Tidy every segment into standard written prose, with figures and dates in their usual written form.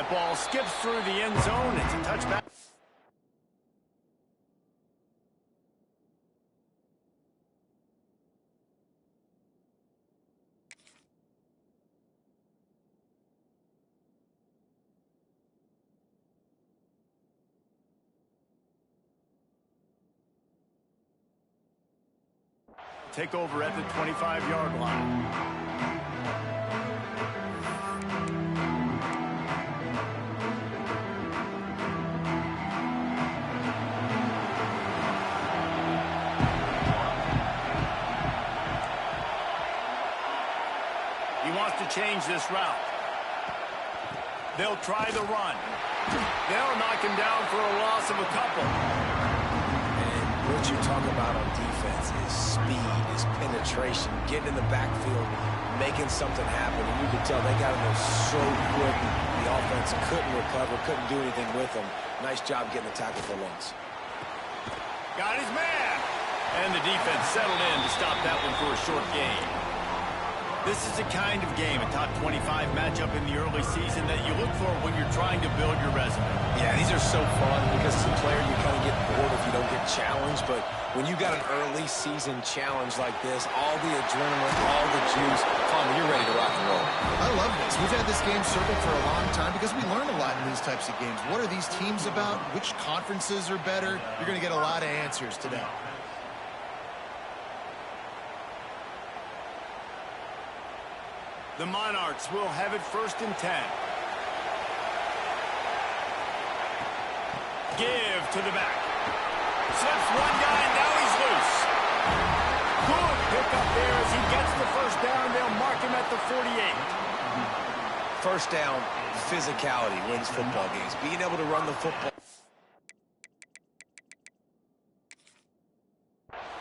That ball skips through the end zone. It's a touchback. Take over at the 25-yard line. He wants to change this route. They'll try the run. They'll knock him down for a loss of a couple. What you talk about on defense is speed, is penetration, getting in the backfield, making something happen. And you could tell they got in there so quick. The offense couldn't recover, couldn't do anything with them. Nice job getting the tackle for once. Got his man. And the defense settled in to stop that one for a short gain. This is the kind of game, a top 25 matchup in the early season that you look for when you're trying to build your resume. Yeah, these are so fun because as a player, you kind of get bored if you don't get challenged. But when you got an early season challenge like this, all the adrenaline, all the juice, you're ready to rock and roll. I love this. We've had this game circled for a long time because we learn a lot in these types of games. What are these teams about? Which conferences are better? You're going to get a lot of answers today. The Monarchs will have it 1st and 10. Give to the back. Slips one guy, and now he's loose. Good pickup there as he gets the 1st down. They'll mark him at the 48. 1st down, physicality wins football games. Being able to run the football.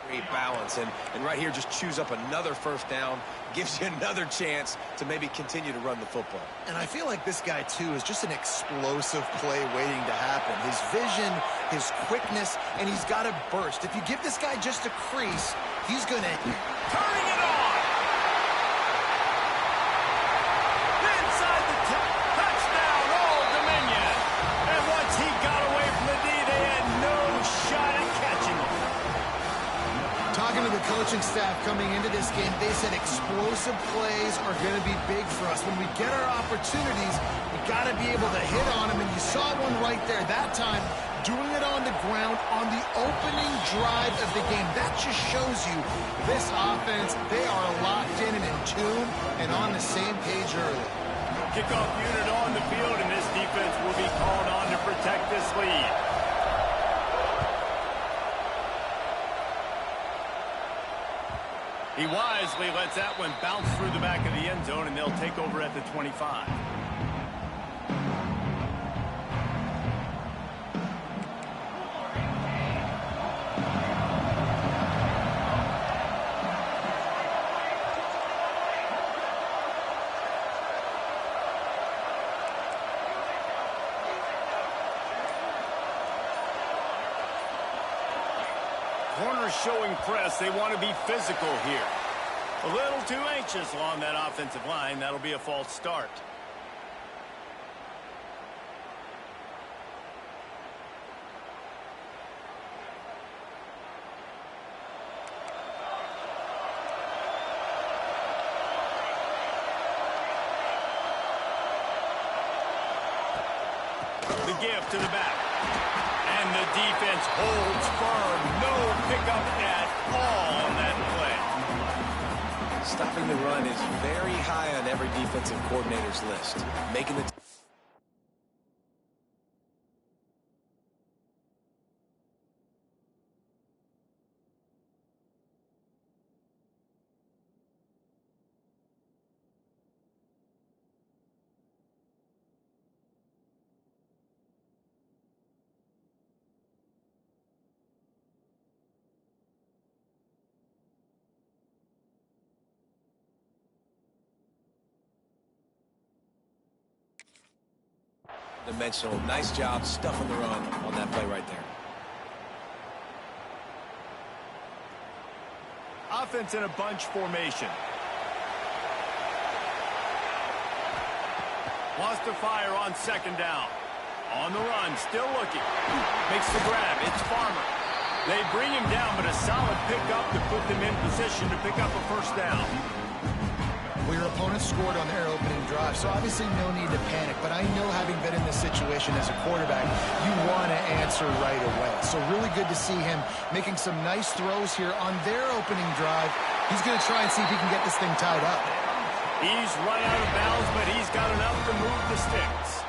Great balance, and right here just chews up another 1st down, gives you another chance to maybe continue to run the football. And I feel like this guy, too, is just an explosive play waiting to happen. His vision, his quickness, and he's got to burst. If you give this guy just a crease, he's going to... Turning it on! Inside the touchdown, Old Dominion! And once he got away from the D, they had no shot at catching him. Talking to the coaching staff coming into this game, they said explosive plays are going to be big for us. When we get our opportunities, we got to be able to hit on them, and you saw one right there that time, doing it on the ground on the opening drive of the game. That just shows you this offense, they are locked in and in tune and on the same page early. Kickoff unit on the field, and this defense will be called on to protect this lead. He wisely lets that one bounce through the back of the end zone, and they'll take over at the 25. Corners showing press. They want to be physical here. A little too anxious along that offensive line. That'll be a false start. The give to the back. And the defense holds firm. No pickup at all on that play. Stopping the run is very high on every defensive coordinator's list. Making the... dimensional. Nice job stuffing the run on that play right there. Offense in a bunch formation. Wants to fire on second down. On the run, still looking. Makes the grab. It's Farmer. They bring him down, but a solid pickup to put them in position to pick up a first down. Well, your opponent scored on their opening drive, so obviously no need to panic. But I know, having been in this situation as a quarterback, you want to answer right away. So really good to see him making some nice throws here on their opening drive. He's going to try and see if he can get this thing tied up. He's run out of bounds, but he's got enough to move the sticks.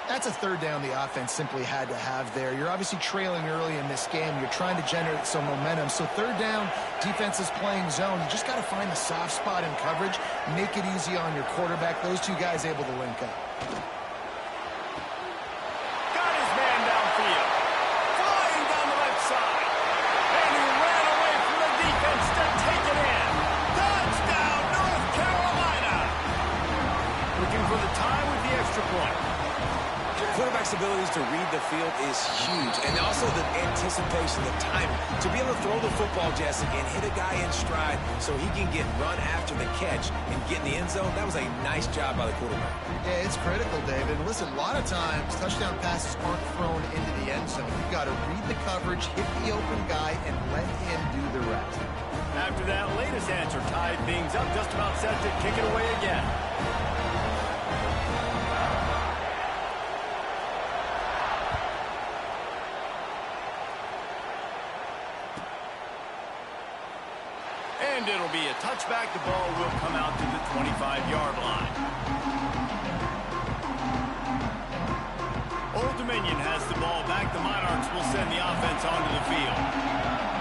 That's a third down the offense simply had to have there. You're obviously trailing early in this game. You're trying to generate some momentum. So third down, defense is playing zone. You just got to find the soft spot in coverage, make it easy on your quarterback. Those two guys able to link up. Got his man downfield. Flying down the left side. And he ran away from the defense to take it in. Touchdown, North Carolina. Looking for the tie with the extra point. Quarterback's abilities to read the field is huge, and also the anticipation, the timing. To be able to throw the football, Jesse, and hit a guy in stride so he can get run after the catch and get in the end zone, that was a nice job by the quarterback. Yeah, it's critical, David. Listen, a lot of times touchdown passes aren't thrown into the end zone. You've got to read the coverage, hit the open guy, and let him do the rest. After that latest answer tied things up, just about set to kick it away again. And it'll be a touchback. The ball will come out to the 25-yard line. Old Dominion has the ball back. The Monarchs will send the offense onto the field.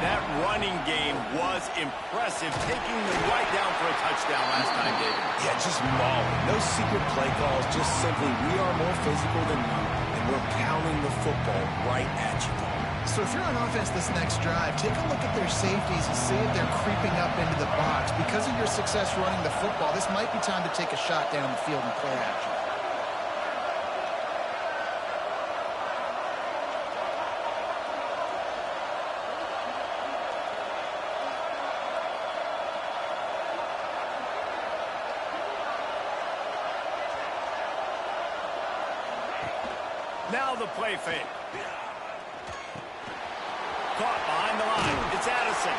That running game was impressive, taking them right down for a touchdown last time, David. Yeah, just mauling. No secret play calls, just simply, we are more physical than you, and we're pounding the football right at you. So if you're on offense this next drive, take a look at their safeties and see if they're creeping up into the box. Because of your success running the football, this might be time to take a shot down the field and play action. Now the play fake. Caught behind the line. It's Addison.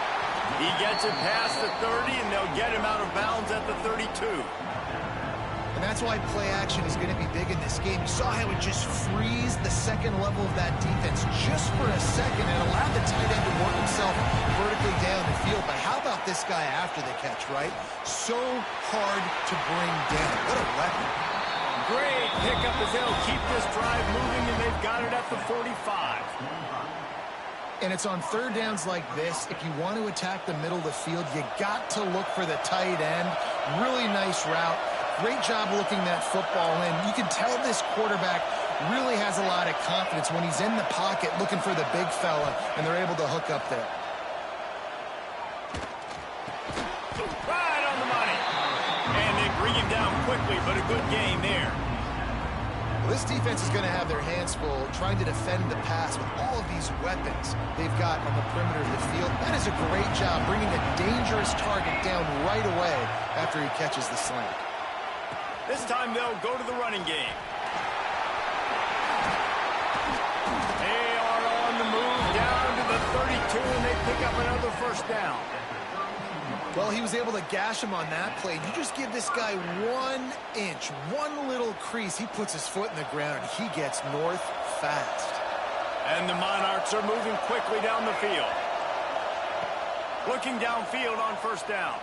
He gets it past the 30, and they'll get him out of bounds at the 32. And that's why play action is going to be big in this game. You saw how it just frees the second level of that defense just for a second and allowed the tight end to work himself vertically down the field. But how about this guy after the catch, right? So hard to bring down. What a weapon. Great pickup as they'll keep this drive moving, and they've got it at the 45. And it's on third downs like this, if you want to attack the middle of the field, you got to look for the tight end. Really nice route. Great job looking that football in. You can tell this quarterback really has a lot of confidence when he's in the pocket looking for the big fella, and they're able to hook up there. Right on the money. And they bring him down quickly, but a good game there. This defense is going to have their hands full trying to defend the pass with all of these weapons they've got on the perimeter of the field. That is a great job bringing a dangerous target down right away after he catches the slant. This time they'll go to the running game. They are on the move down to the 32, and they pick up another first down. Well, he was able to gash him on that play. You just give this guy 1 inch, one little crease. He puts his foot in the ground, and he gets north fast. And the Monarchs are moving quickly down the field. Looking downfield on first down.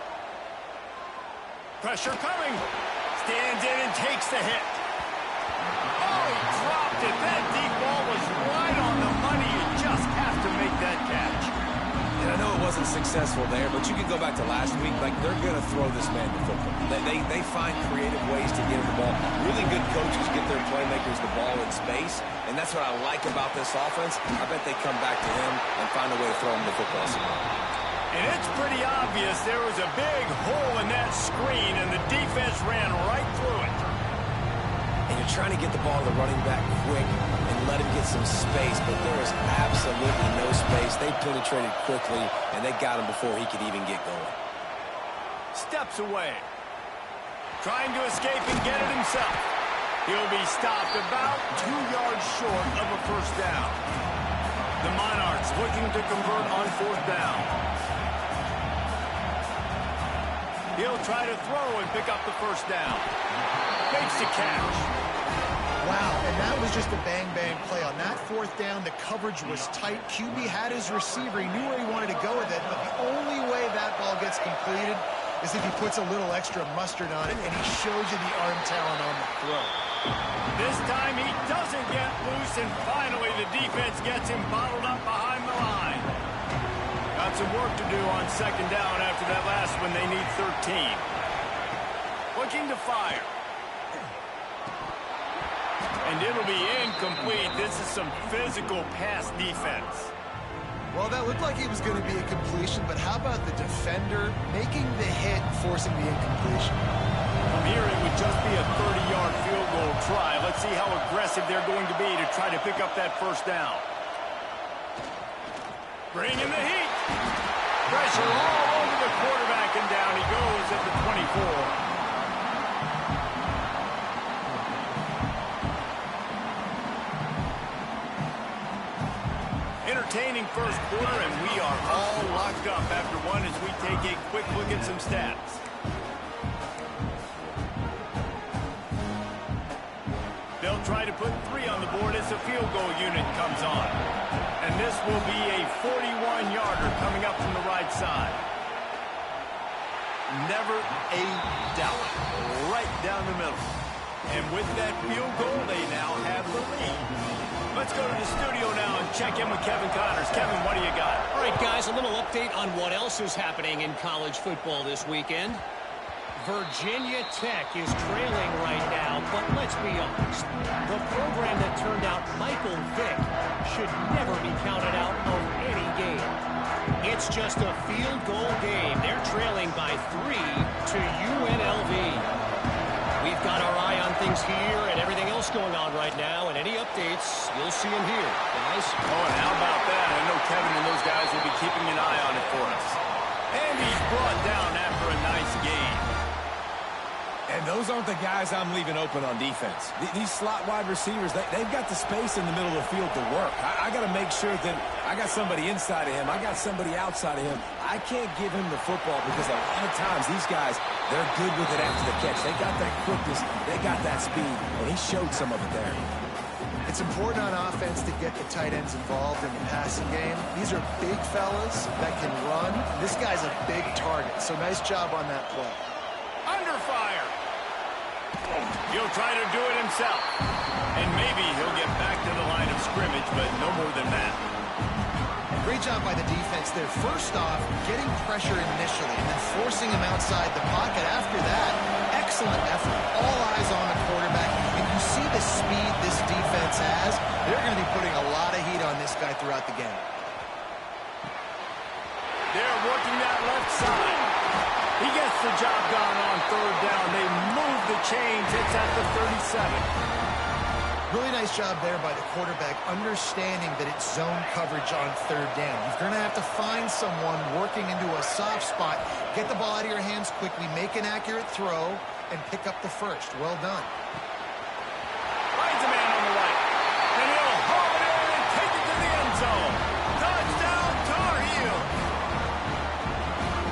Pressure coming. Stands in and takes the hit. Oh, he dropped it. That deep ball was right on the money. You just have to make that catch. And I know it wasn't successful there, but you can go back to last week. Like, they're going to throw this man the football. They find creative ways to get him the ball. Really good coaches get their playmakers the ball in space, and that's what I like about this offense. I bet they come back to him and find a way to throw him the football. And it's pretty obvious there was a big hole in that screen, and the defense ran right through it. And you're trying to get the ball to the running back quick and let him get some space, but there is absolutely no space. They penetrated quickly, and they got him before he could even get going. Steps away. Trying to escape and get it himself. He'll be stopped about 2 yards short of a first down. The Monarchs looking to convert on fourth down. He'll try to throw and pick up the first down. Makes the catch. Wow, and that was just a bang-bang play. On that fourth down, the coverage was tight. QB had his receiver. He knew where he wanted to go with it, but the only way that ball gets completed is if he puts a little extra mustard on it, and he shows you the arm talent on the throw. This time he doesn't get loose, and finally the defense gets him bottled up behind the line. Got some work to do on second down after that last one. They need 13. Looking to fire. And it'll be incomplete. This is some physical pass defense. Well, that looked like it was going to be a completion, but how about the defender making the hit, forcing the incompletion? From here, it would just be a 30-yard field goal try. Let's see how aggressive they're going to be to try to pick up that first down. Bring in the heat. Pressure all over the quarterback, and down he goes at the 24. Entertaining first quarter, and we are all locked up after one as we take a quick look at some stats. They'll try to put 3 on the board as the field goal unit comes on. And this will be a 41-yarder coming up from the right side. Never a doubt. Right down the middle. And with that field goal, they now have the lead. Let's go to the studio now and check in with Kevin Connors. Kevin, what do you got? All right, guys, a little update on what else is happening in college football this weekend. Virginia Tech is trailing right now, but let's be honest. The program that turned out Michael Vick should never be counted out of any game. It's just a field goal game. They're trailing by 3 to UNLV. We've got our eye on things here and everything else going on right now, and any updates, you'll see them here, guys. Oh, and how about that? I know Kevin and those guys will be keeping an eye on it for us. And he's brought down after a nice game. And those aren't the guys I'm leaving open on defense. These slot wide receivers, they've got the space in the middle of the field to work. I got to make sure that I got somebody inside of him. I got somebody outside of him. I can't give him the football because a lot of times these guys, they're good with it after the catch. They got that quickness. They got that speed. And he showed some of it there. It's important on offense to get the tight ends involved in the passing game. These are big fellas that can run. This guy's a big target, so nice job on that play. Under fire. He'll try to do it himself. And maybe he'll get back to the line of scrimmage, but no more than that. Great job by the defense there. First off, getting pressure initially and then forcing him outside the pocket. After that, excellent effort. All eyes on the quarterback. And you see the speed this defense has. They're going to be putting a lot of heat on this guy throughout the game. They're working that left side. He gets the job done on third down. They move the chains. It's at the 37. Really nice job there by the quarterback, understanding that it's zone coverage on third down. You're going to have to find someone working into a soft spot, get the ball out of your hands quickly, make an accurate throw, and pick up the first. Well done. Finds a man on the right. And he'll haul it in and take it to the end zone. Touchdown, Tar Heel.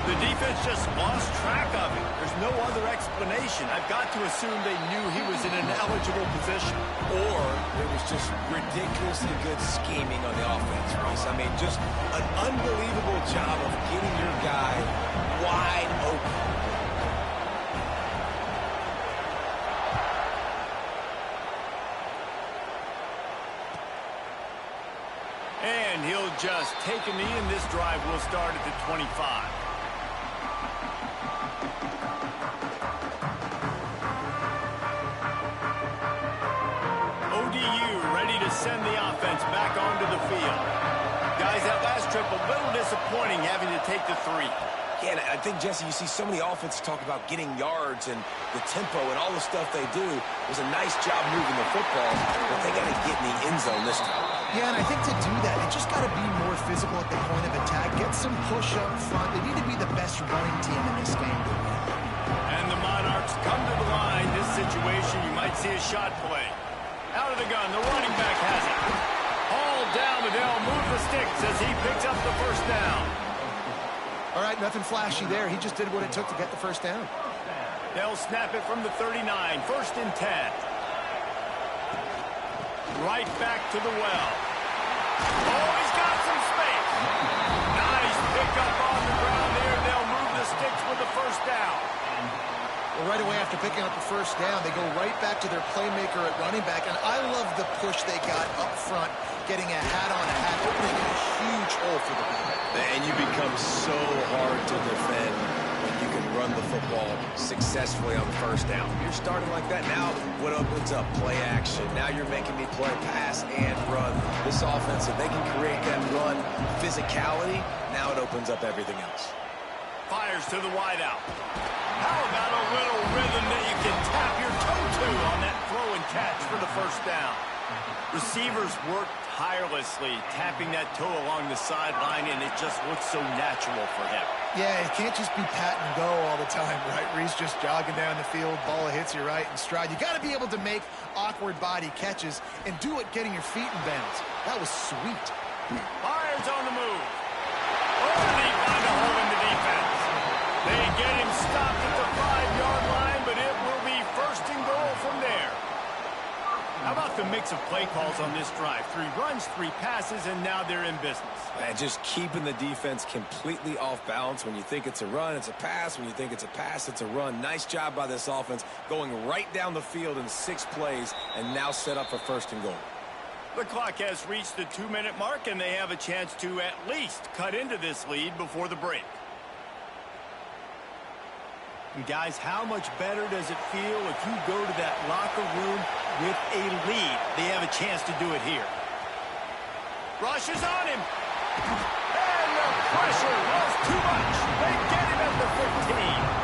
The defense just lost track of it. There's no other explanation. I've got to assume they knew he was in an eligible position. Or it was just ridiculously good scheming on the offense, Reese. I mean, just an unbelievable job of getting your guy wide open. And he'll just take a knee, and this drive will start at the 25. ODU ready to send the offense back onto the field. Guys, that last trip a little disappointing having to take the 3. Yeah, I think, Jesse, you see so many offenses talk about getting yards and the tempo and all the stuff they do. It was a nice job moving the football, but they got to get in the end zone this time. Yeah, and I think to do that, they just got to be more physical at the point of attack, get some push up front. They need to be the best running team in this game. And the Monarchs come to the line. This situation, you might see a shot play. Out of the gun, the running back has it. Hauled down, but they'll move the sticks as he picks up the first down. All right, nothing flashy there. He just did what it took to get the first down. They'll snap it from the 39, 1st and 10. Right back to the well. Oh, he's got some space. Nice pickup on the ground there. They'll move the sticks with the first down. Well, right away after picking up the first down, they go right back to their playmaker at running back. And I love the push they got up front, getting a hat-on-hat, opening a huge hole for the ball. And you become so hard to defend when you can run the football successfully on the first down. You're starting like that. Now what opens up? Play action. Now you're making me play pass and run. This offense, if they can create that run physicality, now it opens up everything else. Fires to the wideout. How about a little rhythm that you can tap your toe to on that throw and catch for the first down? Receivers work tirelessly, tapping that toe along the sideline, and it just looks so natural for him. Yeah, it can't just be pat and go all the time, right? Where he's just jogging down the field, ball hits you right in stride. You got to be able to make awkward body catches and do it getting your feet in bounds. That was sweet. Fires on the move. Oh, and he found a hole in the defense. They get him stopped at the 5-yard line, but it will be 1st and goal from there. How about the mix of play calls on this drive? 3 runs, 3 passes, and now they're in business. And just keeping the defense completely off balance. When you think it's a run, it's a pass. When you think it's a pass, it's a run. Nice job by this offense, going right down the field in 6 plays, and now set up for 1st and goal. The clock has reached the 2-minute mark, and they have a chance to at least cut into this lead before the break. And guys, how much better does it feel if you go to that locker room with a lead? They have a chance to do it here. Rushes on him. And the pressure was too much. They get him at the 15.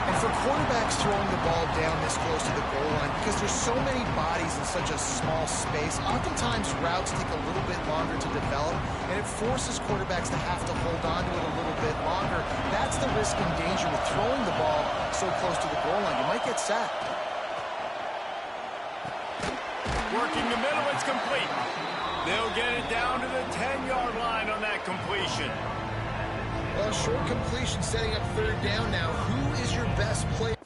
And for quarterbacks throwing the ball down this close to the goal line, because there's so many bodies in such a small space, oftentimes routes take a little bit longer to develop, and it forces quarterbacks to have to hold on to it a little bit longer. That's the risk and danger with throwing the ball so close to the goal line. You might get sacked. Working the middle, it's complete. They'll get it down to the 10-yard line on that completion. Well, short completion setting up 3rd down now. Who is your best player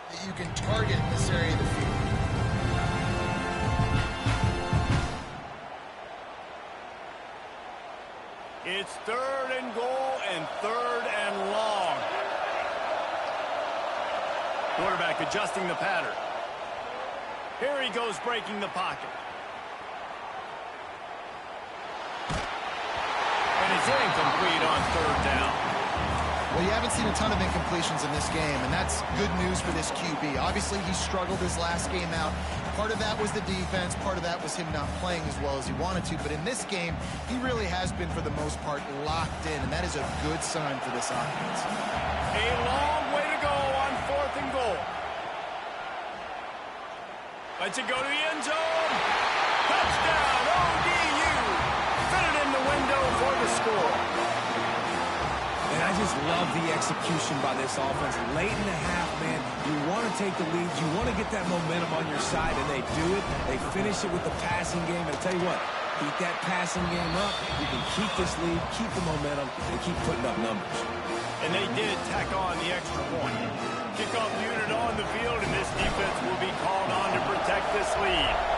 that you can target in this area of the field? It's 3rd and goal and 3rd and long. Quarterback adjusting the pattern. Here he goes, breaking the pocket. And it's incomplete on 3rd down. Well, you haven't seen a ton of incompletions in this game, and that's good news for this QB. Obviously, he struggled his last game out. Part of that was the defense. Part of that was him not playing as well as he wanted to. But in this game, he really has been, for the most part, locked in, and that is a good sign for this offense. A long way to go on 4th and goal. Lets it go to the end zone. Touchdown, ODU. Fit it in the window for the score. And I just love the execution by this offense. Late in the half, man, you want to take the lead. You want to get that momentum on your side, and they do it. They finish it with the passing game. And I tell you what, keep that passing game up. You can keep this lead, keep the momentum, and keep putting up numbers. And they did tack on the extra point. Kickoff unit on the field, and this defense will be called on to protect this lead.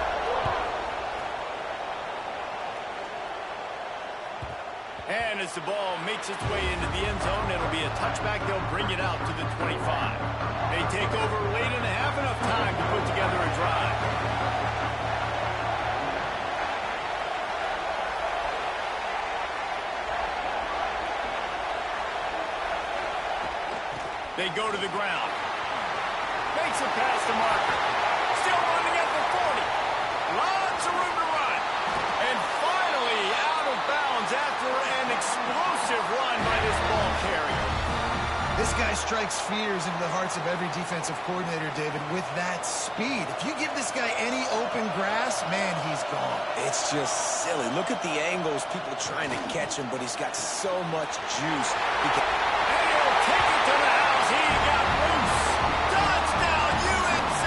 And as the ball makes its way into the end zone, it'll be a touchback. They'll bring it out to the 25. They take over late in the half, enough time to put together a drive. They go to the ground. Makes a pass to Marker. Still running at the 40. Lots of room to run. And finally out of bounds after an explosive run by this ball carrier. This guy strikes fears into the hearts of every defensive coordinator, David, with that speed. If you give this guy any open grass, this, man, he's gone. It's just silly. Look at the angles, people trying to catch him, but he's got so much juice. And he'll take it to the house. He got loose. Touchdown, UNC!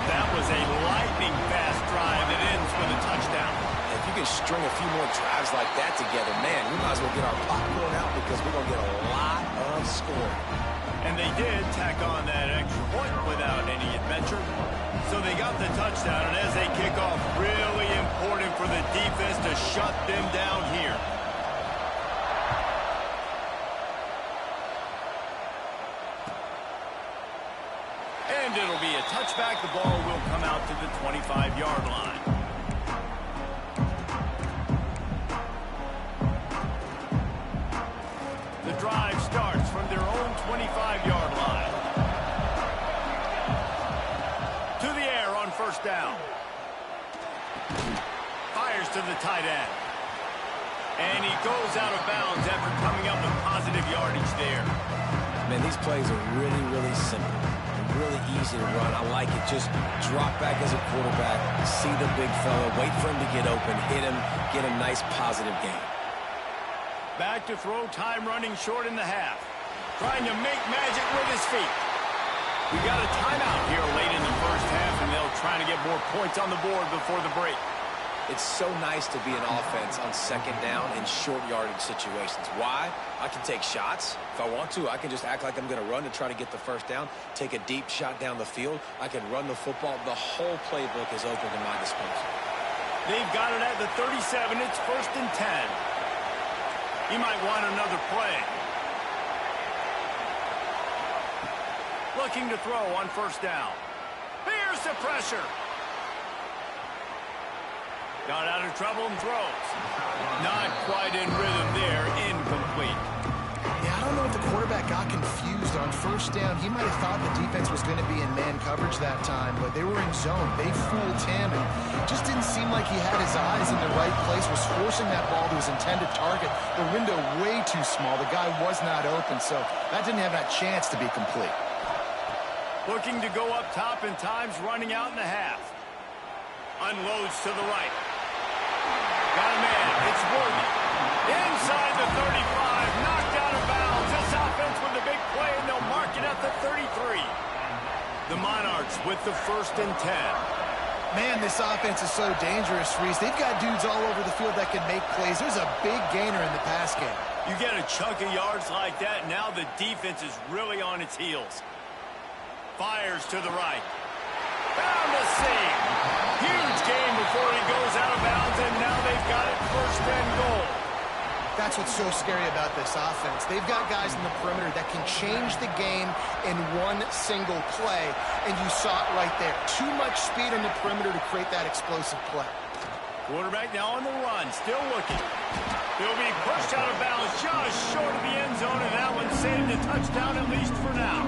That was a lightning-fast drive that ends with a touchdown. If you can string a few more drives like that together, man, we might as well get our popcorn out because we're going to get a lot of scoring. And they did tack on that extra point without any adventure. So they got the touchdown, and as they kick off, really important for the defense to shut them down here. And it'll be a touchback. The ball will come out to the 25-yard line. The drive starts from their own 25-yard line. To the air on first down. Fires to the tight end. And he goes out of bounds after coming up with positive yardage there. Man, these plays are really, really simple. Really easy to run. I like it. Just drop back as a quarterback, see the big fella, wait for him to get open, hit him, get a nice positive gain. Back to throw, time running short in the half. Trying to make magic with his feet. We got a timeout here late in the first half, and they'll try to get more points on the board before the break. It's so nice to be an offense on second down in short yardage situations. Why? I can take shots. If I want to, I can just act like I'm going to run and try to get the first down, take a deep shot down the field. I can run the football. The whole playbook is open to my disposal. They've got it at the 37. It's 1st and 10. He might want another play. Looking to throw on first down. Here's the pressure. Got out of trouble and throws. Not quite in rhythm there. Incomplete. Yeah, I don't know if the quarterback got confused on first down. He might have thought the defense was going to be in man coverage that time, but they were in zone. They fooled him, and just didn't seem like he had his eyes in the right place, was forcing that ball to his intended target. The window way too small. The guy was not open, so that didn't have that chance to be complete. Looking to go up top, and time's running out in the half. Unloads to the right. Got a man. It's Worthy. Inside the 35. Knocked out of bounds. This offense with a big play, and they'll mark it at the 33. The Monarchs with the 1st and 10. Man, this offense is so dangerous, Reese. They've got dudes all over the field that can make plays. There's a big gainer in the pass game. You get a chunk of yards like that, now the defense is really on its heels. Fires to the right. Found a seam. Huge gain before he goes out of bounds, and now they've got it 1st and goal. That's what's so scary about this offense. They've got guys in the perimeter that can change the game in one single play, and you saw it right there. Too much speed in the perimeter to create that explosive play. Quarterback now on the run, still looking. He'll be pushed out of bounds just short of the end zone, and that one saved a touchdown, at least for now.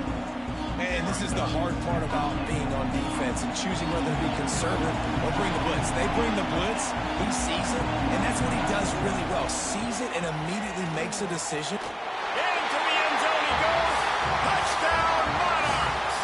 And this is the hard part about being on defense and choosing whether to be conservative or bring the blitz. They bring the blitz, he sees it, and that's what he does really well. Sees it and immediately makes a decision. Into the end zone he goes. Touchdown, Monarchs!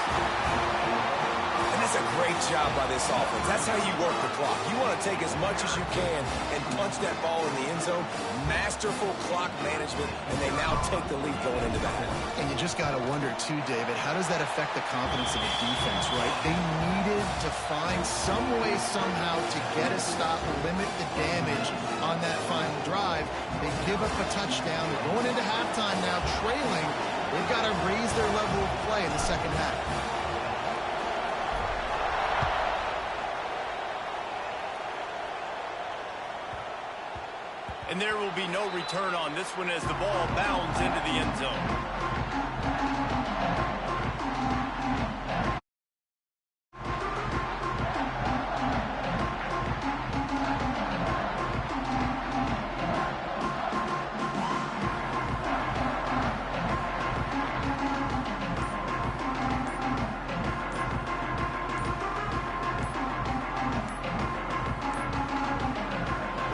And that's a great job by this offense. That's how you work the clock. You want to take as much as you can and punch that ball in the end zone. Masterful clock management, and they now take the lead going into the half. And you just got to wonder, too, David, how does that affect the confidence of the defense, right? They needed to find some way, somehow, to get a stop, limit the damage on that final drive. They give up a touchdown. They're going into halftime now, trailing. They've got to raise their level of play in the second half. And there will be no return on this one as the ball bounds into the end zone.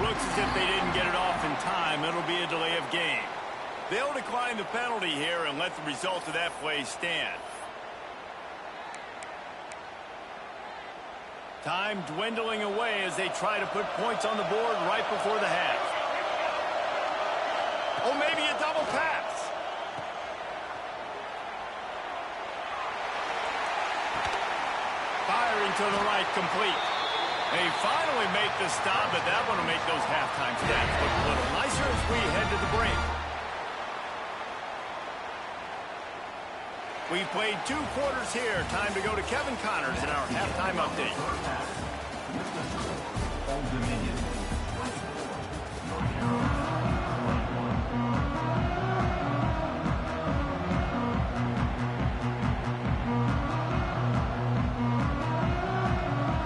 Looks as if they didn't get it off in time. It'll be a delay of game. They'll decline the penalty here and let the result of that play stand. Time dwindling away as they try to put points on the board right before the half. Oh, maybe a double pass. Firing to the right, complete. They finally make the stop, but that one will make those halftime stats look a little nicer as we head to the break. We've played 2 quarters here. Time to go to Kevin Connors in our halftime update. Old Dominion.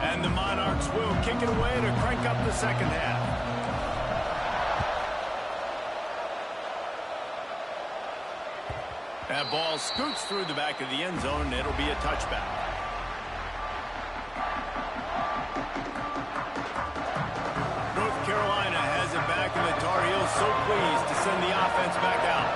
And the Monarchs will kick it away to crank up the second half. That ball scoots through the back of the end zone. It'll be a touchback. North Carolina has it back, and the Tar Heels so pleased to send the offense back out.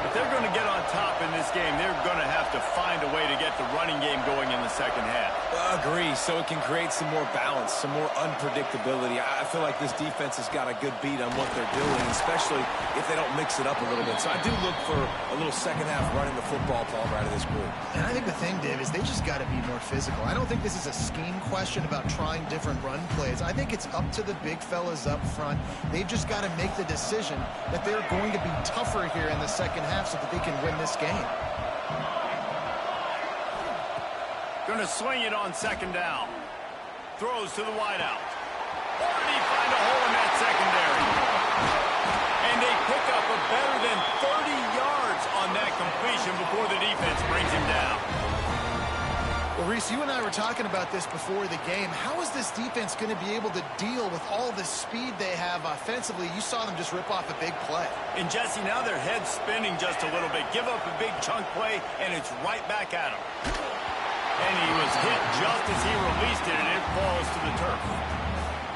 If they're going to get on top in this game, they're going to have to find a way to get the running game going in the second half. Agree, so it can create some more balance, some more unpredictability. I feel like this defense has got a good beat on what they're doing, especially if they don't mix it up a little bit. So I do look for a little second half running the football ball right of this group. And I think the thing, Dave, is they just got to be more physical. I don't think this is a scheme question about trying different run plays. I think it's up to the big fellas up front. They've just got to make the decision that they're going to be tougher here in the second half so that they can win this game. Going to swing it on second down. Throws to the wideout. Already find a hole in that secondary. And they pick up a better than 30 yards on that completion before the defense brings him down. Well, Reese, you and I were talking about this before the game. How is this defense going to be able to deal with all the speed they have offensively? You saw them just rip off a big play. And, Jesse, now their head's spinning just a little bit. Give up a big chunk play, and it's right back at them. And he was hit just as he released it, and it falls to the turf.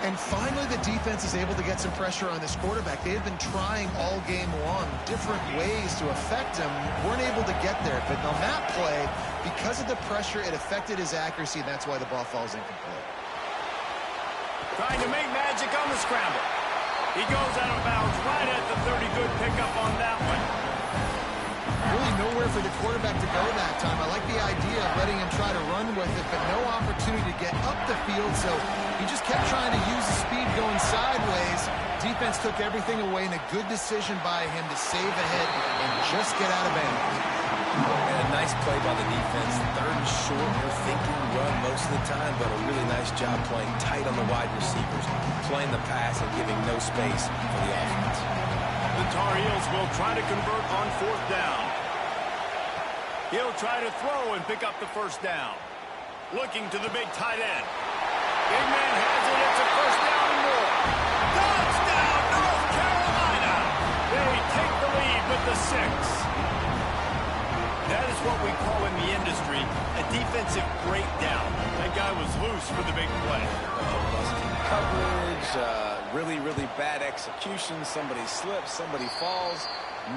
And finally, the defense is able to get some pressure on this quarterback. They have been trying all game long different ways to affect him. Weren't able to get there. But on that play, because of the pressure, it affected his accuracy, and that's why the ball falls incomplete. Trying to make magic on the scramble. He goes out of bounds right at the 30. Good pickup on that one. Really nowhere for the quarterback to go that time. I like the idea of letting him try to run with it, but no opportunity to get up the field, so he just kept trying to use the speed going sideways. Defense took everything away, and a good decision by him to save a hit and just get out of bounds. And a nice play by the defense. Third and short, you're thinking run most of the time, but a really nice job playing tight on the wide receivers, playing the pass and giving no space for the offense. The Tar Heels will try to convert on 4th down. He'll try to throw and pick up the first down. Looking to the big tight end. Big man has it. It's a first down and more. Touchdown, North Carolina! They take the lead with the 6. That is what we call in the industry a defensive breakdown. That guy was loose for the big play. Coverage, really bad execution. Somebody slips, somebody falls.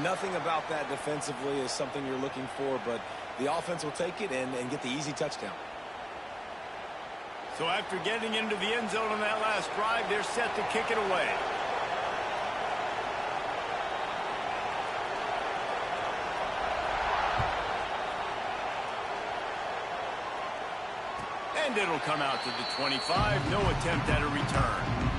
Nothing about that defensively is something you're looking for, but the offense will take it and get the easy touchdown. So after getting into the end zone on that last drive, they're set to kick it away. And it'll come out to the 25. No attempt at a return.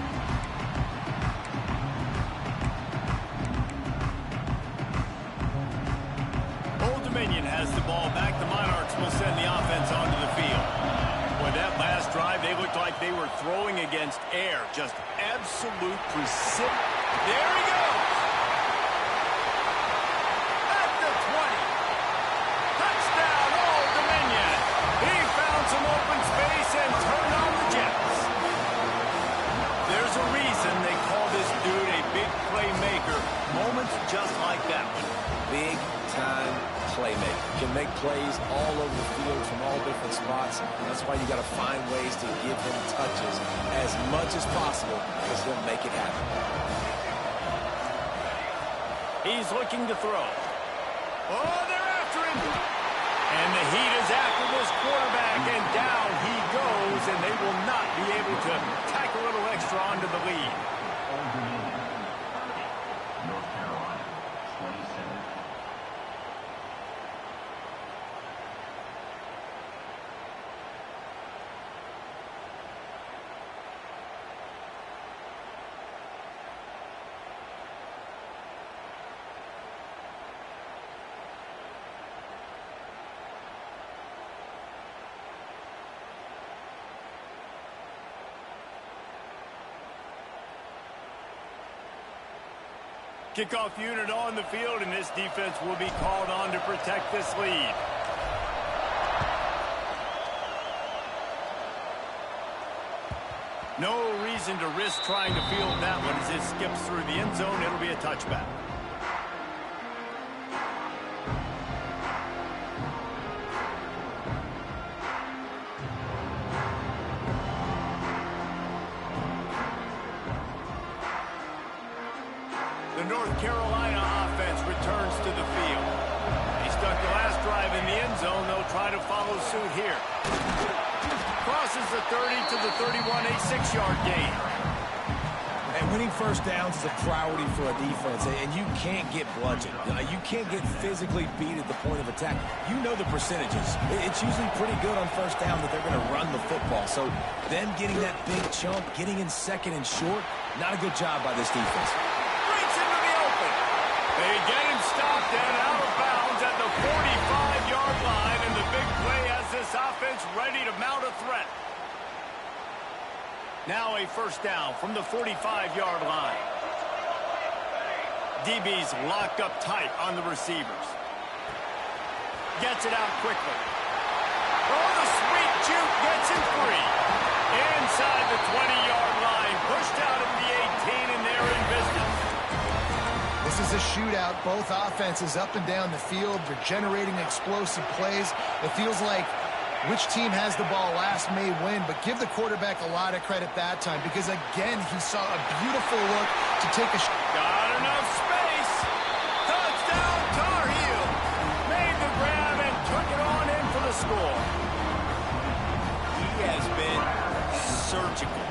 Dominion has the ball back. The Monarchs will send the offense onto the field. Boy, that last drive, they looked like they were throwing against air. Just absolute precision. There he goes. At the 20. Touchdown, Old Dominion. He found some open space and turned on the Jets. There's a reason they call this dude a big playmaker. Moments just like that one. Big time playmaker. Can make plays all over the field from all different spots. That's why you got to find ways to give him touches as much as possible because he'll make it happen. He's looking to throw. Oh, they're after him. And the heat is after this quarterback, and down he goes, and they will not be to tack a little extra onto the lead. North Carolina, 27. Kickoff unit on the field, and this defense will be called on to protect this lead. No reason to risk trying to field that one as it skips through the end zone. It'll be a touchback. The North Carolina offense returns to the field. He stuck the last drive in the end zone. They'll try to follow suit here. Crosses the 30 to the 31, a 6-yard gain. And winning first downs is a priority for a defense, and you can't get bludgeoned. You can't get physically beat at the point of attack. You know the percentages. It's usually pretty good on first down that they're going to run the football. So them getting that big chunk, getting in second and short, not a good job by this defense. They get him stopped and out of bounds at the 45-yard line, and the big play has this offense ready to mount a threat. Now a first down from the 45-yard line. DB's locked up tight on the receivers. Gets it out quickly. Oh, the sweet juke gets him free. Inside the 20-yard line, pushed out at the 18, and they're in business. This is a shootout. Both offenses up and down the field. They're generating explosive plays. It feels like which team has the ball last may win, but give the quarterback a lot of credit that time because, again, he saw a beautiful look to take a shot. Got enough space. Touchdown, Tar Heels. Made the grab and took it on in for the score. He has been surgical.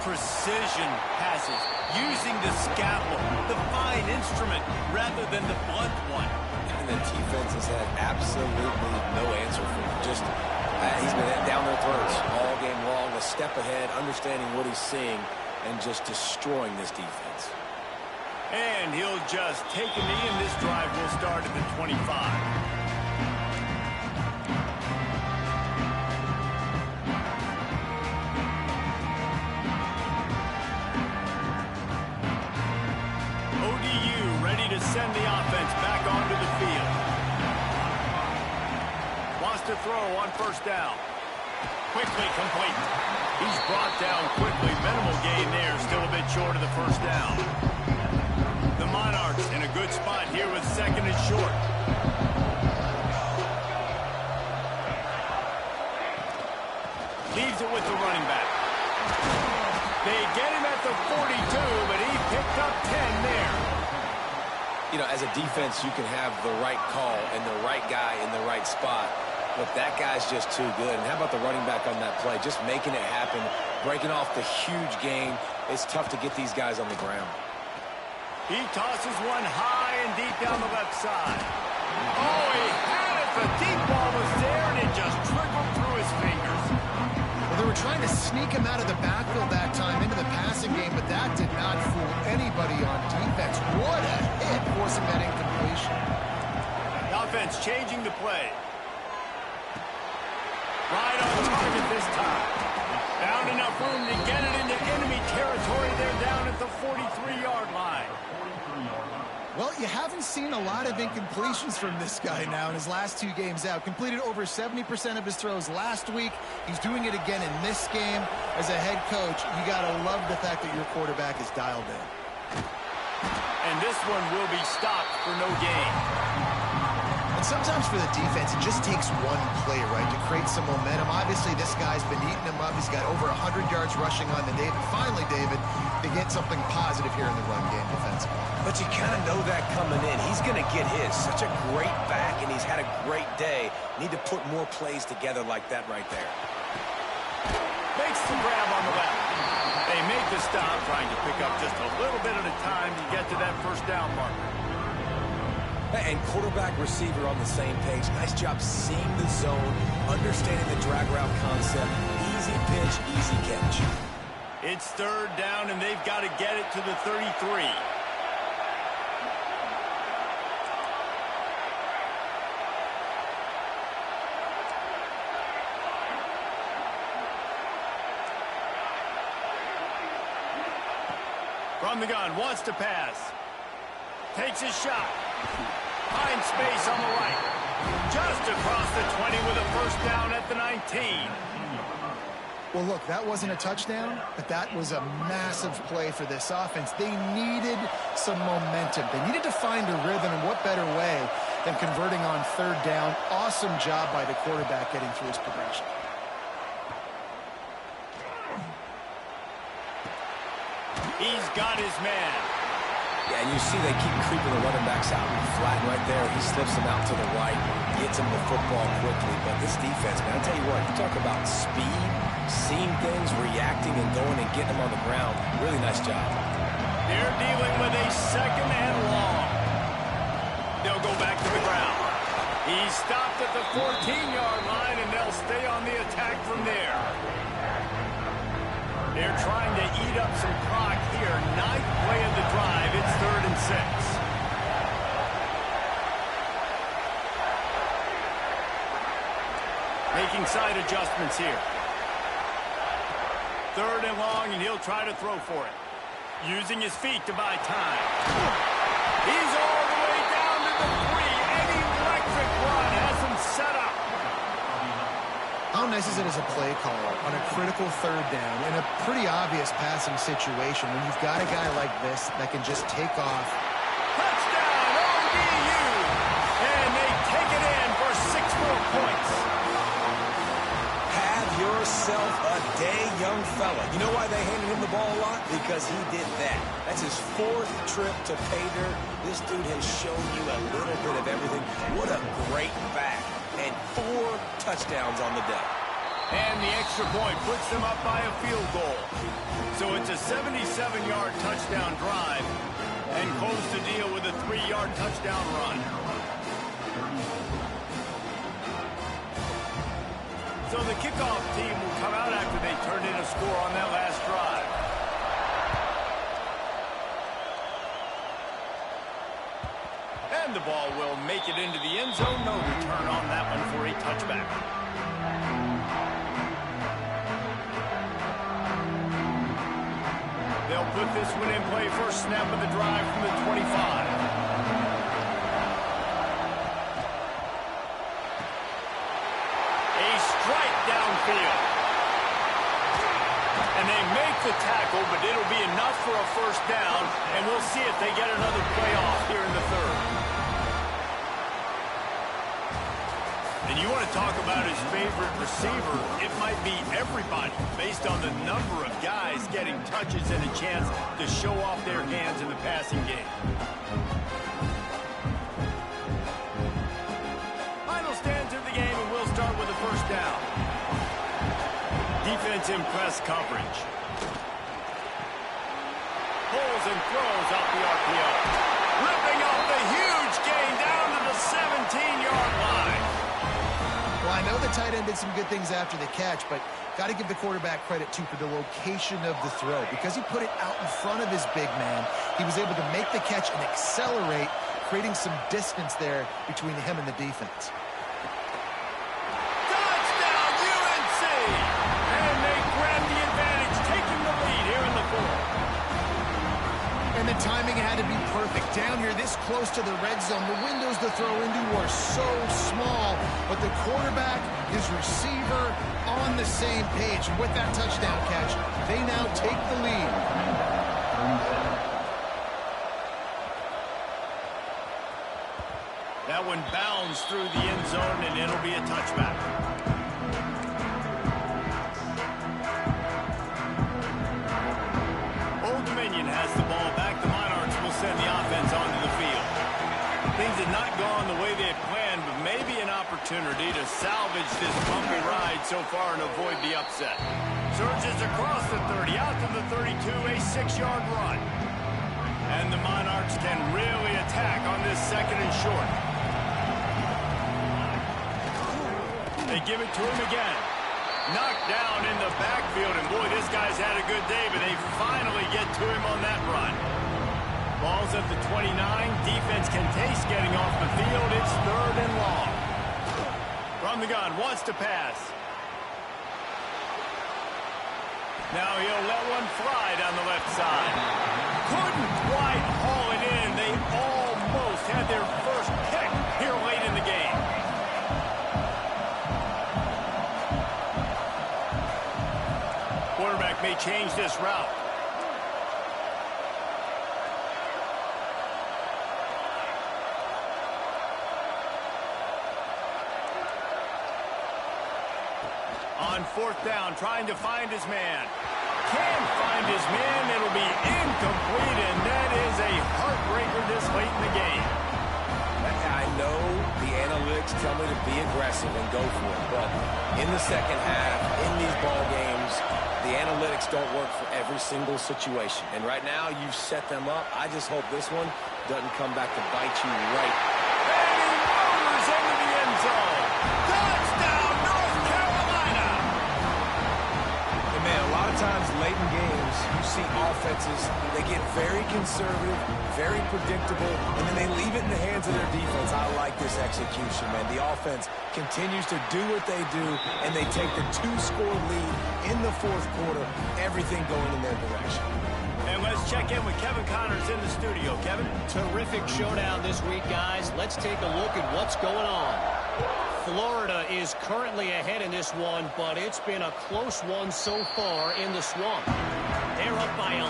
Precision passes, using the scalpel, the fine instrument, rather than the blunt one. And the defense has had absolutely no answer for him. Just, he's been down their throats all game long, a step ahead, understanding what he's seeing, and just destroying this defense. And he'll just take a knee, and this drive will start at the 25. ODU ready to send the offense back onto the field. Wants to throw on first down. Quickly complete. He's brought down quickly. Minimal gain there. Still a bit short of the first down. The Monarchs in a good spot here with second and short. Leaves it with the running back. They get him at the 42, but he picked up 10 there. You know, as a defense, you can have the right call and the right guy in the right spot, but that guy's just too good. And how about the running back on that play? Just making it happen, breaking off the huge gain. It's tough to get these guys on the ground. He tosses one high and deep down the left side. Oh, he had it. The deep ball was there, and it just trickled through his fingers. Well, they were trying to sneak him out of the backfield that time into the passing game, but that did not fool anybody on defense. What a hit, forcing that incompletion. The offense changing the play. Right on target this time. Found enough room to get it into enemy territory. They're down at the 43-yard line. Well, you haven't seen a lot of incompletions from this guy now in his last 2 games out. Completed over 70% of his throws last week. He's doing it again in this game. As a head coach, you got to love the fact that your quarterback is dialed in. And this one will be stopped for no gain. And sometimes for the defense, it just takes one play, right, to create some momentum. Obviously, this guy's been eating him up. He's got over 100 yards rushing on the day. But finally, David, they get something positive here in the run game defensively. But you kind of know that coming in. He's going to get his. Such a great back, and he's had a great day. Need to put more plays together like that right there. Makes the grab on the left. make the stop, trying to pick up just a little bit at a time to get to that first down marker. And quarterback, receiver on the same page. Nice job seeing the zone, understanding the drag route concept. Easy pitch, easy catch. It's third down, and they've got to get it to the 33. From the gun, wants to pass. Takes his shot. Finds space on the right. Just across the 20 with a first down at the 19. Well, look, that wasn't a touchdown, but that was a massive play for this offense. They needed some momentum. They needed to find a rhythm, and what better way than converting on third down. Awesome job by the quarterback getting through his progression. He's got his man. Yeah, and you see they keep creeping the running backs out. Flat right there. He slips them out to the right, gets him the football quickly. But this defense, man, I tell you what, you talk about speed, seeing things, reacting, and going and getting them on the ground. Really nice job. They're dealing with a second and long. They'll go back to the ground. He stopped at the 14-yard line, and they'll stay on the attack from there. They're trying to eat up some clock here. Ninth play of the drive. It's 3rd and 6. Making side adjustments here. 3rd and long, and he'll try to throw for it. Using his feet to buy time. He's all the way down to the 3. An electric run has him set up. How nice is it as a play caller on a critical third down in a pretty obvious passing situation when you've got a guy like this that can just take off. Touchdown, ODU! And they take it in for 6 more points. Have yourself a day, young fella. You know why they handed him the ball a lot? Because he did that. That's his 4th trip to pay dirt. This dude has shown you a little bit of everything. What a great back. And 4 touchdowns on the day. And the extra point puts them up by a field goal. So it's a 77-yard touchdown drive and close to deal with a 3-yard touchdown run. So the kickoff team will come out after they turned in a score on that last drive. And the ball will make it into the end zone. No return on that one for a touchback. They'll put this one in play. First snap of the drive from the 25. A strike downfield. And they make the tackle, but it'll be enough for a first down, and we'll see if they get another playoff here in the 3rd. And you want to talk about his favorite receiver, it might be everybody, based on the number of guys getting touches and a chance to show off their hands in the passing game. Final stands of the game, and we'll start with the first down. Defense in press coverage. Pulls and throws out the RPO. Ripping off the huge gain down to the 17-yard line. Well, I know the tight end did some good things after the catch, but got to give the quarterback credit, too, for the location of the throw. Because he put it out in front of his big man, he was able to make the catch and accelerate, creating some distance there between him and the defense. Touchdown, UNC! And they grab the advantage, taking the lead here in the 4th. And the timing had to be perfect. Down here, this close to the red zone, the windows to throw into are so small, but the quarterback, his receiver, on the same page. And with that touchdown catch, they now take the lead. That one bounds through the end zone, and it'll be a touchback. Old Dominion has the ball back. The Monarchs will send the offense onto the field. Things have not gone the way they had planned, but maybe an opportunity to salvage this bumpy ride so far and avoid the upset. Surges across the 30, out to the 32, a 6-yard run. And the Monarchs can really attack on this second and short. They give it to him again. Knocked down in the backfield, and boy, this guy's had a good day, but they finally get to him on that run. Ball's at the 29. Defense can taste getting off the field. It's 3rd and long. From the gun, wants to pass. Now he'll let one fly down the left side. Couldn't quite haul it in. They almost had their first pick here late in the game. Quarterback may change this route. On 4th down, trying to find his man. Can't find his man. It'll be incomplete, and that is a heartbreaker this late in the game. I know the analytics tell me to be aggressive and go for it, but in the second half, in these ball games, the analytics don't work for every single situation. And right now, you've set them up. I just hope this one doesn't come back to bite you right. And he motors into the end zone. Touchdown, North Carolina! And man, a lot of times late in games, you see offenses, they get very conservative, very predictable, and then they leave it in the hands of their defense. I like this execution, man. The offense continues to do what they do, and they take the 2-score lead in the 4th quarter, everything going in their direction. And let's check in with Kevin Connors in the studio. Kevin? Terrific showdown this week, guys. Let's take a look at what's going on. Florida is currently ahead in this one, but it's been a close one so far in the Swamp. They're up by 11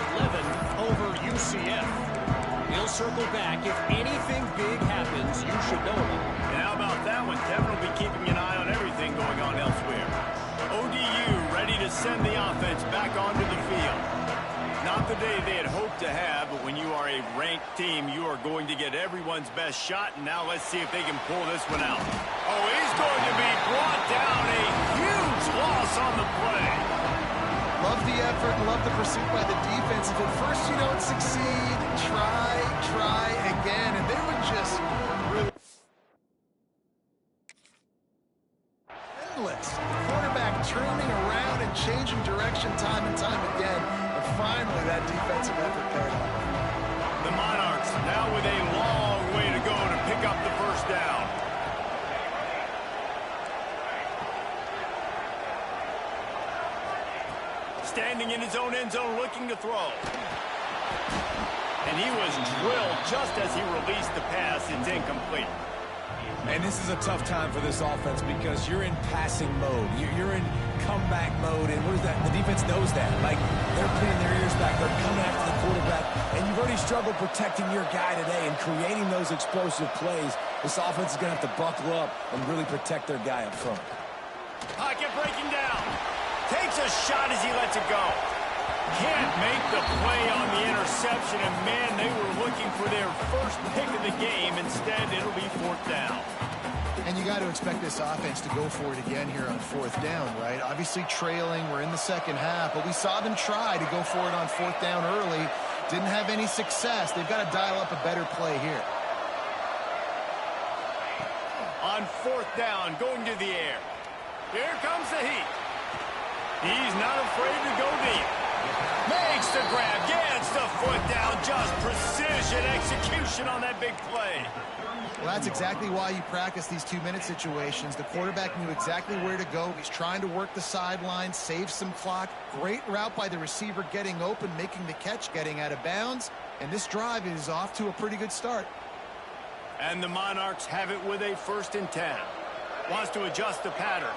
over UCF. We'll circle back. If anything big happens, you should know it. And how about that one? Kevin will be keeping an eye on everything going on elsewhere. ODU ready to send the offense back onto the field. Not the day they had hoped to have, but when you are a ranked team, you are going to get everyone's best shot. And now let's see if they can pull this one out. Oh, he's going to be brought down. A huge loss on the play. Love the effort and love the pursuit by the defense. If at first you don't succeed, try again. And they were just really endless. Quarterback turning around and changing direction time and time again. And finally, that defensive effort paid off. The Monarchs now with a long way to go to pick up the first down. Standing in his own end zone looking to throw. And he was drilled just as he released the pass. It's incomplete. And this is a tough time for this offense because you're in passing mode. You're in comeback mode, and what is that? The defense knows that. Like, they're pinning their ears back. They're coming after the quarterback, and you've already struggled protecting your guy today and creating those explosive plays. This offense is going to have to buckle up and really protect their guy up front. Pocket breaking down. Takes a shot as he lets it go. Can't make the play on the interception, and man, they were looking for their first pick of the game. Instead, it'll be 4th down. And you got to expect this offense to go for it again here on 4th down, right? Obviously trailing, we're in the second half, but we saw them try to go for it on 4th down early. Didn't have any success. They've got to dial up a better play here. On 4th down, going to the air. Here comes the heat. He's not afraid to go deep. Makes the grab, gets the foot down, just precision execution on that big play. Well, that's exactly why you practice these 2-minute situations. The quarterback knew exactly where to go. He's trying to work the sideline, save some clock. Great route by the receiver getting open, making the catch, getting out of bounds. And this drive is off to a pretty good start. And the Monarchs have it with a 1st and 10. Wants to adjust the pattern.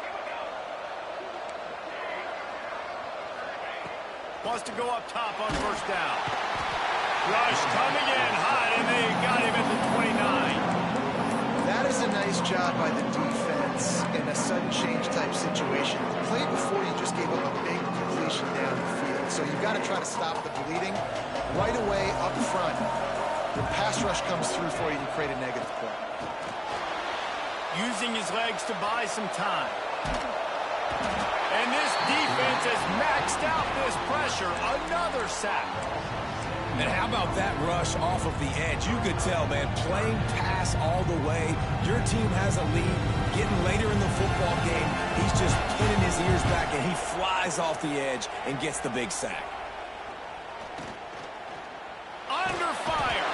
Wants to go up top on 1st down. Rush coming in hot, and they got him at the 29. That is a nice job by the defense in a sudden change type situation. The play before you just gave up a big completion down the field. So you've got to try to stop the bleeding right away up front. The pass rush comes through for you and you create a negative play. Using his legs to buy some time. And this defense has maxed out this pressure. Another sack. And how about that rush off of the edge? You could tell, man, playing pass all the way. Your team has a lead. Getting later in the football game, he's just pinning his ears back, and he flies off the edge and gets the big sack. Under fire.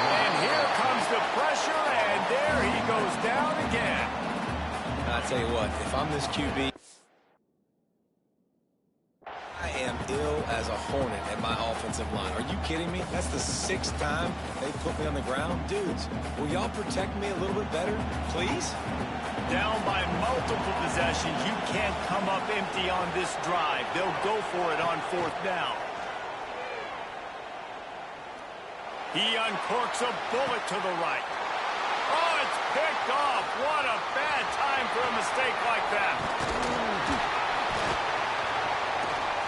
And here comes the pressure, and there he goes down again. I tell you what, if I'm this QB, I am ill as a hornet at my offensive line. Are you kidding me? That's the 6th time they put me on the ground. Dudes, will y'all protect me a little bit better, please? Down by multiple possessions, you can't come up empty on this drive. They'll go for it on 4th down. He uncorks a bullet to the right. Oh, it's picked off. What a bad time for a mistake like that.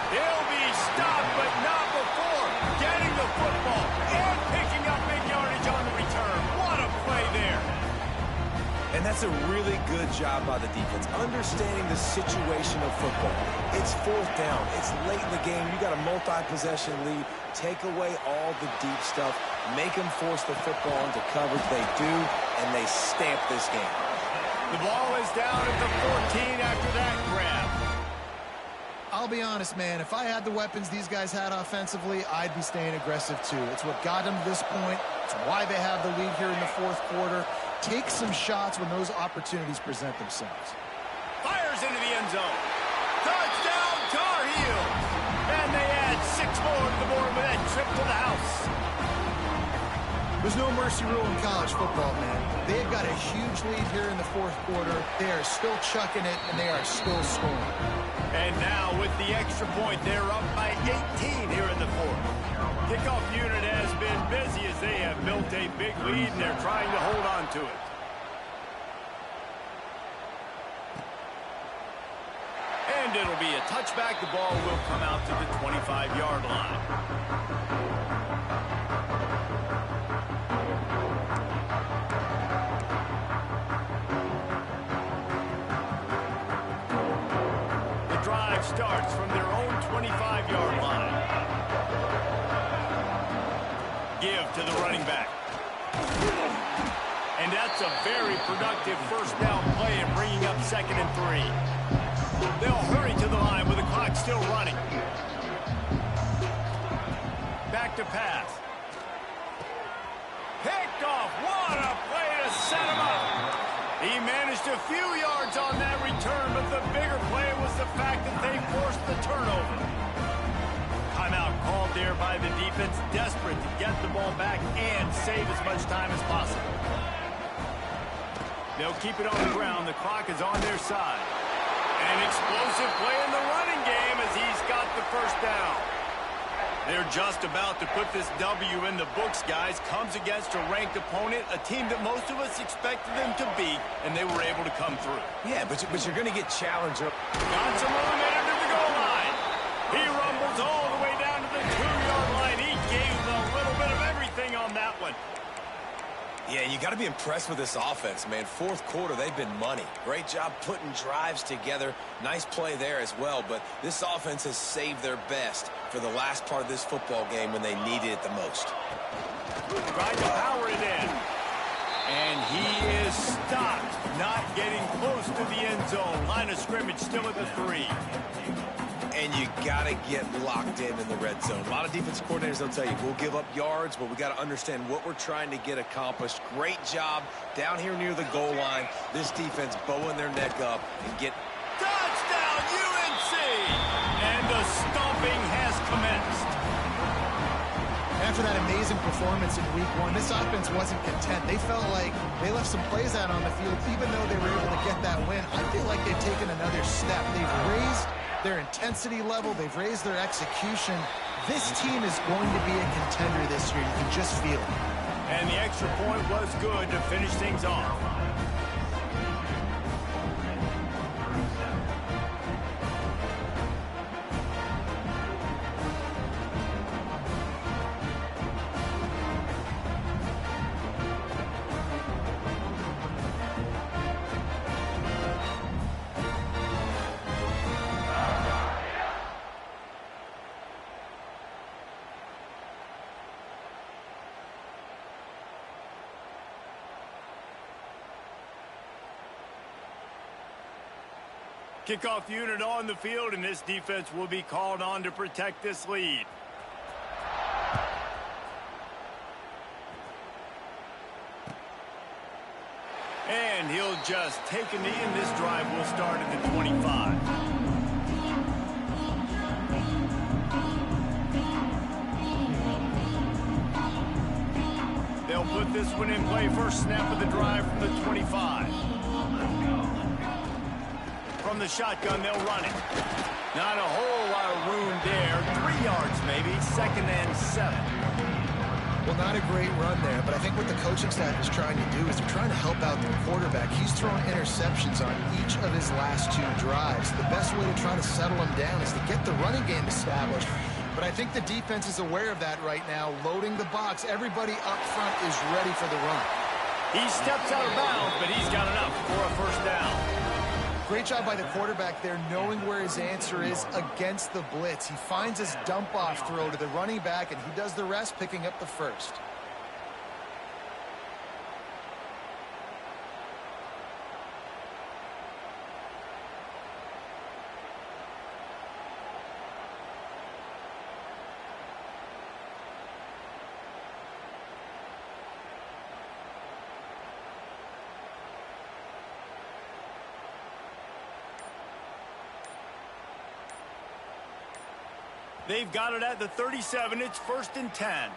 He'll be stopped, but not before getting the football and picking up big yardage on the return. What a play there. And that's a really good job by the defense, understanding the situation of football. It's 4th down. It's late in the game. You got a multi-possession lead. Take away all the deep stuff. Make them force the football into coverage. They do, and they stamp this game. The ball is down at the 14 after that grab. I'll be honest, man. If I had the weapons these guys had offensively, I'd be staying aggressive too. It's what got them to this point. It's why they have the lead here in the 4th quarter. Take some shots when those opportunities present themselves. Fires into the end zone. Touchdown, Tar Heels. And they add 6 more to the board with that trip to the house. There's no mercy rule in college football, man. They have got a huge lead here in the 4th quarter. They are still chucking it, and they are still scoring. And now with the extra point, they're up by 18 here in the 4th. Kickoff unit has been busy as they have built a big lead, and they're trying to hold on to it. And it'll be a touchback. The ball will come out to the 25-yard line. Starts from their own 25-yard line. Give to the running back. And that's a very productive 1st down play and bringing up 2nd and 3. They'll hurry to the line with the clock still running. Back to pass. Picked off. What a play to set him up. He managed a few yards on that return, but the bigger play was the fact that they forced the turnover. Timeout called there by the defense, desperate to get the ball back and save as much time as possible. They'll keep it on the ground. The clock is on their side. An explosive play in the running game as he's got the 1st down. They're just about to put this W in the books, guys. Comes against a ranked opponent, a team that most of us expected them to beat, and they were able to come through. Yeah, but you're going to get challenged. Got some room in to the goal line. He rumbles all the way down to the 2-yard line. He gave a little bit of everything on that one. Yeah, you got to be impressed with this offense, man. 4th quarter, they've been money. Great job putting drives together. Nice play there as well, but this offense has saved their best for the last part of this football game when they needed it the most. Tried to power it in. And he is stopped, not getting close to the end zone. Line of scrimmage still at the 3. And you got to get locked in the red zone. A lot of defense coordinators, they'll tell you, we'll give up yards, but we got to understand what we're trying to get accomplished. Great job down here near the goal line. This defense bowing their neck up and get... Touchdown, UNC! And the stomping has commenced. After that amazing performance in Week 1, this offense wasn't content. They felt like they left some plays out on the field, even though they were able to get that win. I feel like they've taken another step. They've raised their intensity level. They've raised their execution. This team is going to be a contender this year. You can just feel it. And the extra point was good to finish things off. Kickoff unit on the field, and this defense will be called on to protect this lead. And he'll just take a knee, and this drive will start at the 25. They'll put this one in play. First snap of the drive from the 25. From the shotgun, they'll run it. Not a whole lot of room there. 3 yards maybe. 2nd and 7. Well, not a great run there, but I think what the coaching staff is trying to do is they're trying to help out the quarterback. He's thrown interceptions on each of his last 2 drives. The best way to try to settle him down is to get the running game established. But I think the defense is aware of that right now, loading the box. Everybody up front is ready for the run. He steps out of bounds, but he's got enough for a first down. Great job by the quarterback there, knowing where his answer is against the blitz. He finds his dump-off throw to the running back, and he does the rest, picking up the first. They've got it at the 37. It's 1st and 10.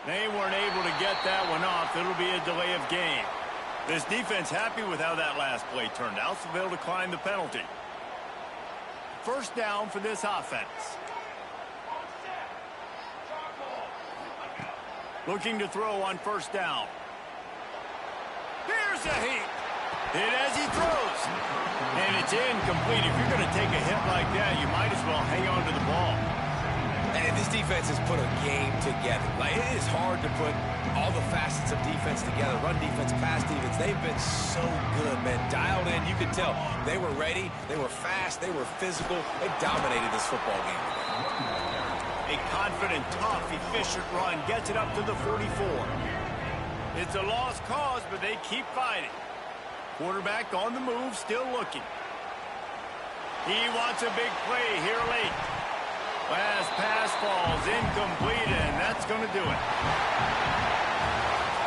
They weren't able to get that one off. It'll be a delay of game. This defense happy with how that last play turned out, so they'll decline the penalty. First down for this offense. Looking to throw on first down. Here's a heat. Hit as he throws. And it's incomplete. If you're going to take a hit like that, you might as well hang on to the ball. And this defense has put a game together. Like, it is hard to put all the facets of defense together. Run defense, pass defense. They've been so good, man. Dialed in. You could tell they were ready. They were fast. They were physical. They dominated this football game. A confident, tough, efficient run gets it up to the 44. It's a lost cause, but they keep fighting. Quarterback on the move, still looking. He wants a big play here late. Last pass falls incomplete, and that's going to do it.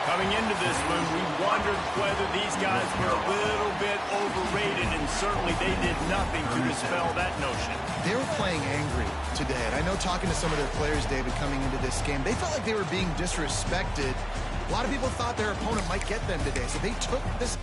Coming into this one, we wondered whether these guys were a little bit overrated, and certainly they did nothing to dispel that notion. They were playing angry today, and I know talking to some of their players, David, coming into this game, they felt like they were being disrespected. A lot of people thought their opponent might get them today, so they took this.